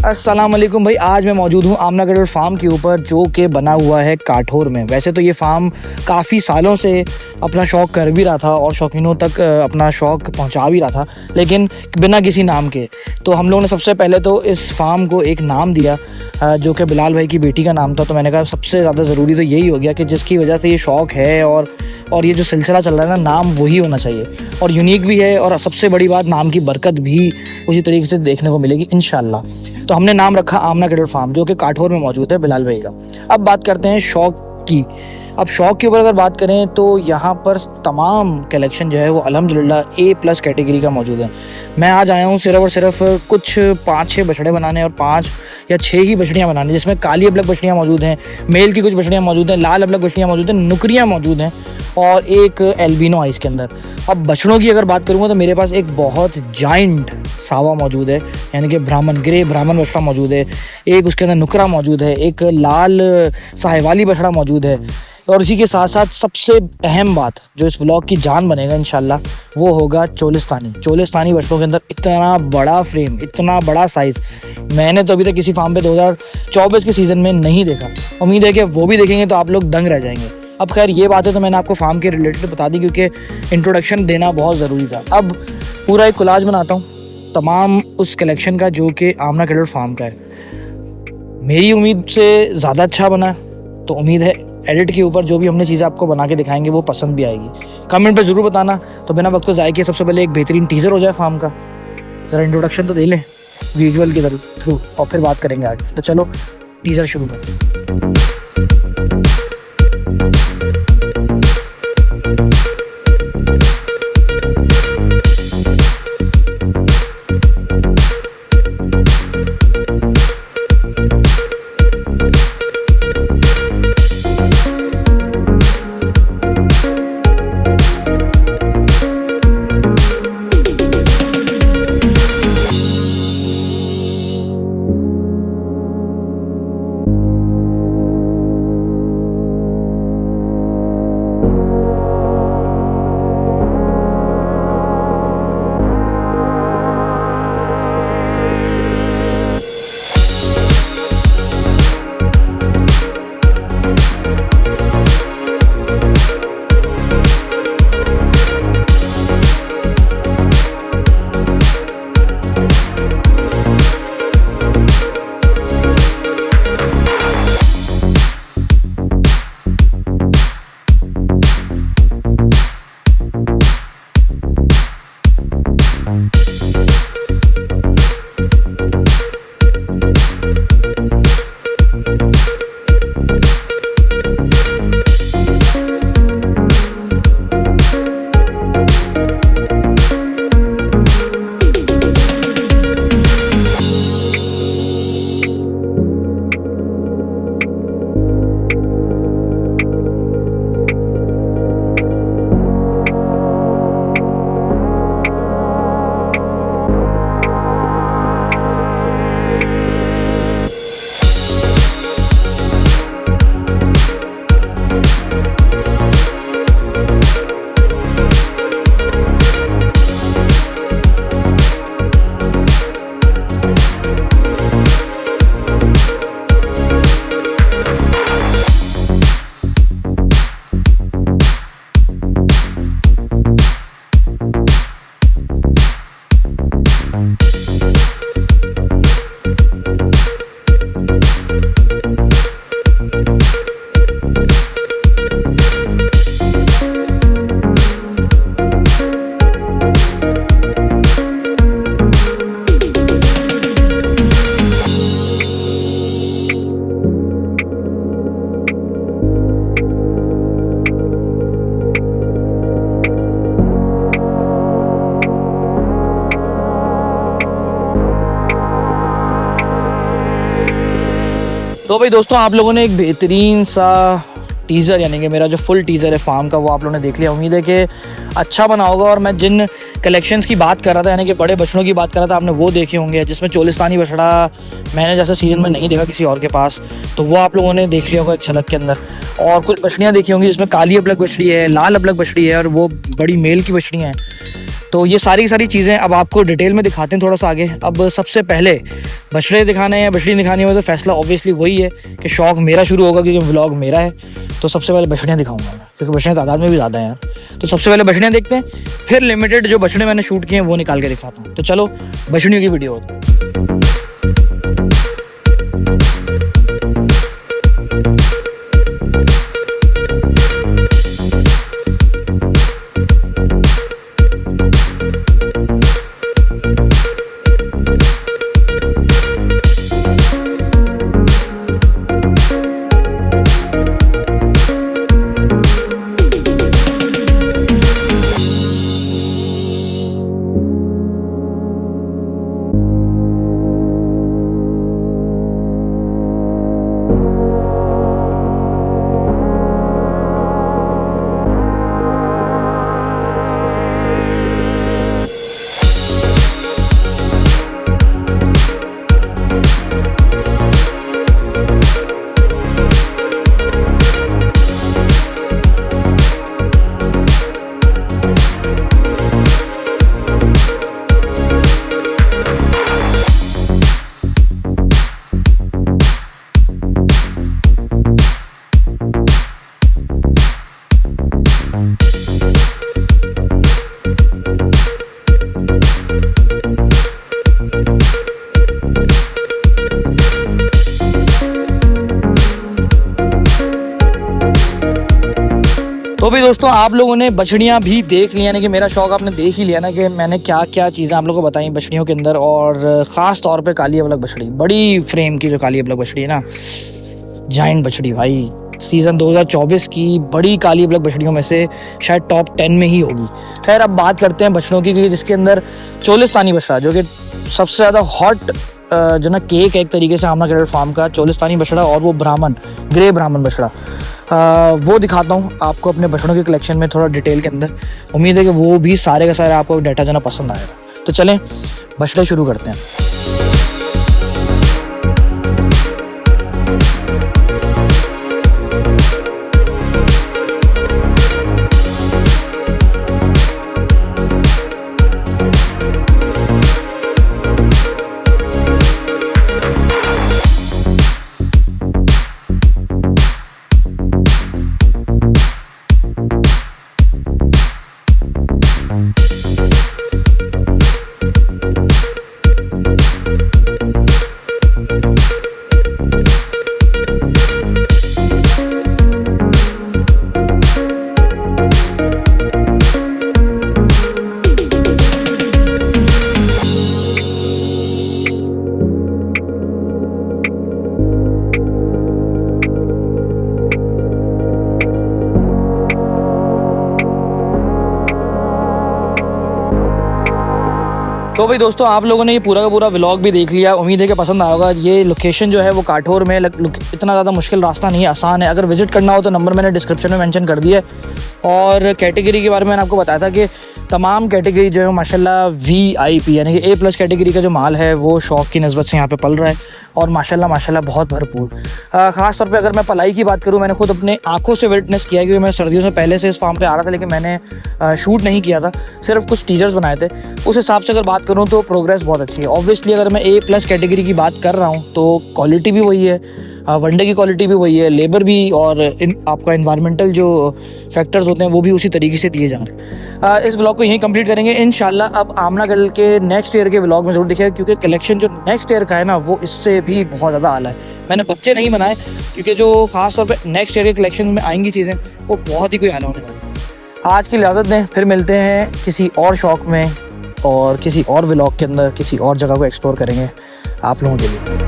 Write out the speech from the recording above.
अस्सलाम वालेकुम भाई। आज मैं मौजूद हूँ आमना गढ़ फार्म के ऊपर, जो कि बना हुआ है काठौर में। वैसे तो ये फार्म काफ़ी सालों से अपना शौक़ कर भी रहा था और शौकीनों तक अपना शौक़ पहुँचा भी रहा था, लेकिन बिना किसी नाम के। तो हम लोगों ने सबसे पहले तो इस फार्म को एक नाम दिया जो कि बिलाल भाई की बेटी का नाम था। तो मैंने कहा सबसे ज़्यादा ज़रूरी तो यही हो गया कि जिसकी वजह से ये शौक़ है और ये जो सिलसिला चल रहा है ना, नाम वही होना चाहिए और यूनिक भी है। और सबसे बड़ी बात, नाम की बरकत भी उसी तरीके से देखने को मिलेगी इंशाल्लाह। तो हमने नाम रखा आमना कैटल फार्म, जो कि काठौर में मौजूद है बिलाल भाई का। अब बात करते हैं शौक़ की। अब शौक़ के ऊपर अगर बात करें तो यहाँ पर तमाम कलेक्शन जो है वो अल्हम्दुलिल्लाह A+ कैटेगरी का मौजूद है। मैं आज आया हूँ सिर्फ और सिर्फ कुछ 5-6 बछड़े बनाने और 5 या 6 ही बछड़ियाँ बनाने, जिसमें काली अबलग बछड़ियाँ मौजूद हैं, मेल की कुछ बछड़ियाँ मौजूद हैं, लाल अबलग बछड़ियाँ मौजूद हैं, नुकरियाँ मौजूद हैं और एक एल्बिनो आइस के अंदर। अब बछड़ों की अगर बात करूँगा तो मेरे पास एक बहुत जाइंट सावा मौजूद है, यानी कि ब्राह्मण ग्रे ब्राह्मण बछड़ा मौजूद है, एक उसके अंदर नुकरा मौजूद है, एक लाल साहिवाली बछड़ा मौजूद है। और इसी के साथ साथ सबसे अहम बात जो इस व्लॉग की जान बनेगा इंशाल्लाह, वो होगा चोलिस्तानी बछड़ों के अंदर इतना बड़ा फ्रेम, इतना बड़ा साइज़ मैंने तो अभी तक किसी फार्म पे 2024 के सीज़न में नहीं देखा। उम्मीद है कि वो भी देखेंगे तो आप लोग दंग रह जाएंगे। अब खैर ये बात है तो मैंने आपको फार्म के रिलेटेड बता दी, क्योंकि इंट्रोडक्शन देना बहुत ज़रूरी था। अब पूरा एक कोलाज बनाता हूँ तमाम उस कलेक्शन का जो कि आमना कैटल फार्म का है। मेरी उम्मीद से ज़्यादा अच्छा बना, तो उम्मीद है एडिट के ऊपर जो भी हमने चीज़ें आपको बना के दिखाएंगे वो पसंद भी आएगी। कमेंट पे ज़रूर बताना। तो बिना वक्त को ज़ाय किए सबसे पहले एक बेहतरीन टीज़र हो जाए फार्म का, ज़रा इंट्रोडक्शन तो दे लें विजुअल के थ्रू और फिर बात करेंगे आगे। तो चलो टीज़र शुरू करें। तो भाई दोस्तों, आप लोगों ने एक बेहतरीन सा टीज़र, यानी कि मेरा जो फुल टीज़र है फार्म का, वो आप लोगों ने देख लिया। उम्मीद है कि अच्छा बना होगा। और मैं जिन कलेक्शंस की बात कर रहा था, यानी कि बड़े बछड़ों की बात कर रहा था, आपने वो देखे होंगे, जिसमें चोलिस्तानी बछड़ा मैंने जैसे सीज़न में नहीं देखा किसी और के पास, तो वो आप लोगों ने देख लिया होगा एक झलक के अंदर। और कुछ बछड़ियाँ देखी होंगी जिसमें काली अबलग बछड़ी है, लाल अबलग बछड़ी है और वो बड़ी मेल की बछड़ियाँ हैं। तो ये सारी चीज़ें अब आपको डिटेल में दिखाते हैं थोड़ा सा आगे। अब सबसे पहले बछड़े दिखाने हैं, बछड़ी दिखानी है, तो फैसला ऑब्वियसली वही है कि शौक़ मेरा शुरू होगा क्योंकि व्लॉग मेरा है। तो सबसे पहले बछड़ियाँ दिखाऊंगा मैं, क्योंकि बछड़े तादाद में भी ज़्यादा हैं यार। तो सबसे पहले बछड़ियाँ देखते हैं, फिर लिमिटेड जो बछड़े मैंने शूट किए हैं वो निकाल के दिखाता हूँ। तो चलो बछड़ियों की वीडियो होती है। तो भी दोस्तों आप लोगों ने बछड़ियाँ भी देख लिया, यानी कि मेरा शौक़ आपने देख ही लिया ना कि मैंने क्या क्या चीज़ें आप लोगों को बताई बछड़ियों के अंदर। और ख़ास तौर पे काली अबलग बछड़ी, बड़ी फ्रेम की जो काली अबलग बछड़ी है ना, जाइंट बछड़ी भाई, सीज़न 2024 की बड़ी काली अबलग बछड़ियों में से शायद टॉप 10 में ही होगी। खैर अब बात करते हैं बछड़ों की, जिसके अंदर चोलिस्तानी बछड़ा जो कि सबसे ज़्यादा हॉट जो ना केक है एक तरीके से आमना कैटल फार्म का, चोलिस्तानी बछड़ा और वो ब्राह्मण, ग्रे ब्राह्मण बछड़ा, वो दिखाता हूँ आपको अपने बछड़ों के कलेक्शन में थोड़ा डिटेल के अंदर। उम्मीद है कि वो भी सारे का सारे आपको डाटा जो ना पसंद आएगा। तो चलें बछड़े शुरू करते हैं। तो भाई दोस्तों आप लोगों ने ये पूरा का पूरा व्लॉग भी देख लिया, उम्मीद है कि पसंद आया होगा। ये लोकेशन जो है वो काठौर में, इतना ज़्यादा मुश्किल रास्ता नहीं है, आसान है। अगर विजिट करना हो तो नंबर मैंने डिस्क्रिप्शन में मेंशन कर दिया है। और कैटेगरी के बारे में मैंने आपको बताया था कि तमाम कैटेगरी जो है माशाल्लाह VIP यानी कि A+ कैटेगरी का जो माल है वो शौक़ की नस्बत से यहाँ पे पल रहा है और माशाल्लाह बहुत भरपूर। ख़ास तौर पे अगर मैं पलाई की बात करूँ, मैंने खुद अपने आंखों से विटनेस किया है, क्योंकि मैं सर्दियों से पहले से इस फार्म पे आ रहा था, लेकिन मैंने शूट नहीं किया था, सिर्फ कुछ टीजर्स बनाए थे। उस हिसाब से अगर बात करूँ तो प्रोग्रेस बहुत अच्छी है। ऑब्वियसली अगर मैं A+ कैटेगरी की बात कर रहा हूँ तो क्वालिटी भी वही है, वनडे की क्वालिटी भी वही है, लेबर भी और आपका इन्वायरमेंटल जो फैक्टर्स होते हैं वो भी उसी तरीके से दिए जा रहे हैं। इस व्लॉग को यहीं कंप्लीट करेंगे इंशाल्लाह। अब आमना कैटल के नेक्स्ट ईयर के व्लॉग में ज़रूर दिखेगा, क्योंकि कलेक्शन जो नेक्स्ट ईयर का है ना वो इससे भी बहुत ज़्यादा आला है। मैंने बच्चे नहीं बनाए, क्योंकि जो ख़ास तौर पर नेक्स्ट ईयर के कलेक्शन में आएंगी चीज़ें वो बहुत ही कोई आला होने वाली है। आज की इजाज़त दें, फिर मिलते हैं किसी और शौक़ में और किसी और व्लॉग के अंदर, किसी और जगह को एक्सप्लोर करेंगे आप लोगों के लिए।